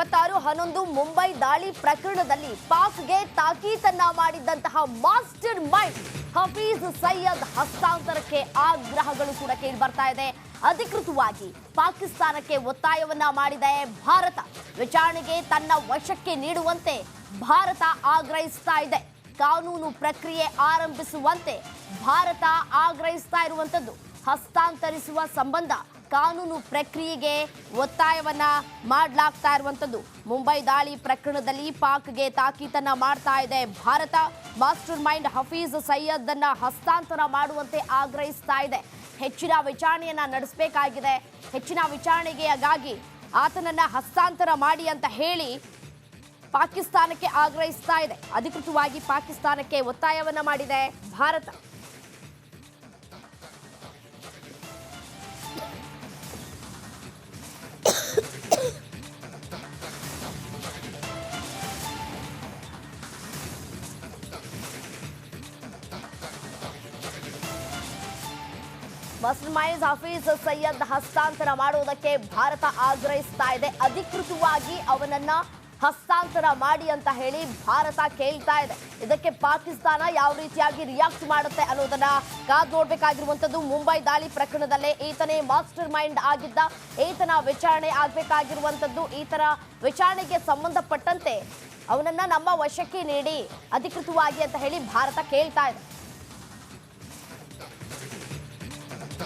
26/11 ಮುಂಬೈ ದಾಳಿ ಪ್ರಕರಣದಲ್ಲಿ ಪಾಕ್ಗೆ ತಾಕೀತನ್ನ ಮಾಡಿದಂತಹ ಮಾಸ್ಟರ್ ಮೈಂಡ್ ಹಫೀಜ್ ಸಯ್ಯದ್ ಹಸ್ತಾಂತರಕ್ಕೆ ಆಗ್ರಹಗಳು ಕೂಡ ಕೇಳಿ ಬರ್ತಾ ಇದೆ. ಅಧಿಕೃತವಾಗಿ ಪಾಕಿಸ್ತಾನಕ್ಕೆ ಒತ್ತಾಯವನ್ನ ಮಾಡಿದೆ ಭಾರತ. ವಿಚಾರಣೆಗೆ ತನ್ನ ವಶಕ್ಕೆ ನೀಡುವಂತೆ ಭಾರತ ಆಗ್ರಹಿಸ್ತಾ ಇದೆ. ಕಾನೂನು ಪ್ರಕ್ರಿಯೆ ಆರಂಭಿಸುವಂತೆ ಭಾರತ ಆಗ್ರಹಿಸ್ತಾ ಇರುವಂತದ್ದು. ಹಸ್ತಾಂತರಿಸುವ ಸಂಬಂಧ ಕಾನೂನು ಪ್ರಕ್ರಿಯೆಗೆ ಒತ್ತಾಯವನ್ನ ಮಾಡಲಾಗ್ತಾ ಇರುವಂತದ್ದು. ಮುಂಬೈ ದಾಳಿ ಪ್ರಕರಣದಲ್ಲಿ ಪಾಕ್ಗೆ ತಾಕೀತನ್ನ ಮಾಡ್ತಾ ಇದೆ ಭಾರತ. ಮಾಸ್ಟರ್ ಮೈಂಡ್ ಹಫೀಜ್ ಸಯ್ಯದ್ ಅನ್ನ ಹಸ್ತಾಂತರ ಮಾಡುವಂತೆ ಆಗ್ರಹಿಸ್ತಾ ಇದೆ. ಹೆಚ್ಚಿನ ವಿಚಾರಣೆಯನ್ನ ನಡೆಸಬೇಕಾಗಿದೆ. ಹೆಚ್ಚಿನ ವಿಚಾರಣೆಗೆ ಹಾಗಾಗಿ ಆತನನ್ನ ಹಸ್ತಾಂತರ ಮಾಡಿ ಅಂತ ಹೇಳಿ ಪಾಕಿಸ್ತಾನಕ್ಕೆ ಆಗ್ರಹಿಸ್ತಾ ಇದೆ. ಅಧಿಕೃತವಾಗಿ ಪಾಕಿಸ್ತಾನಕ್ಕೆ ಒತ್ತಾಯವನ್ನ ಮಾಡಿದೆ ಭಾರತ. ಮಾಸ್ಟರ್ ಮೈಂಡ್ ಹಫೀಜ್ ಸಯ್ಯದ್ ಹಸ್ತಾಂತರ ಮಾಡುವುದಕ್ಕೆ ಭಾರತ ಆಗ್ರಹಿಸ್ತಾ ಇದೆ. ಅಧಿಕೃತವಾಗಿ ಅವನನ್ನ ಹಸ್ತಾಂತರ ಮಾಡಿ ಅಂತ ಹೇಳಿ ಭಾರತ ಕೇಳ್ತಾ ಇದೆ. ಇದಕ್ಕೆ ಪಾಕಿಸ್ತಾನ ಯಾವ ರೀತಿಯಾಗಿ ರಿಯಾಕ್ಟ್ ಮಾಡುತ್ತೆ ಅನ್ನೋದನ್ನ ಕಾದು ನೋಡ್ಬೇಕಾಗಿರುವಂತದ್ದು. ಮುಂಬೈ ದಾಳಿ ಪ್ರಕರಣದಲ್ಲೇ ಈತನೇ ಮಾಸ್ಟರ್ ಮೈಂಡ್ ಆಗಿದ್ದ. ಈತನ ವಿಚಾರಣೆ ಆಗ್ಬೇಕಾಗಿರುವಂತದ್ದು. ಈತನ ವಿಚಾರಣೆಗೆ ಸಂಬಂಧಪಟ್ಟಂತೆ ಅವನನ್ನ ನಮ್ಮ ವಶಕ್ಕೆ ನೀಡಿ ಅಧಿಕೃತವಾಗಿ ಅಂತ ಹೇಳಿ ಭಾರತ ಕೇಳ್ತಾ ಇದೆ.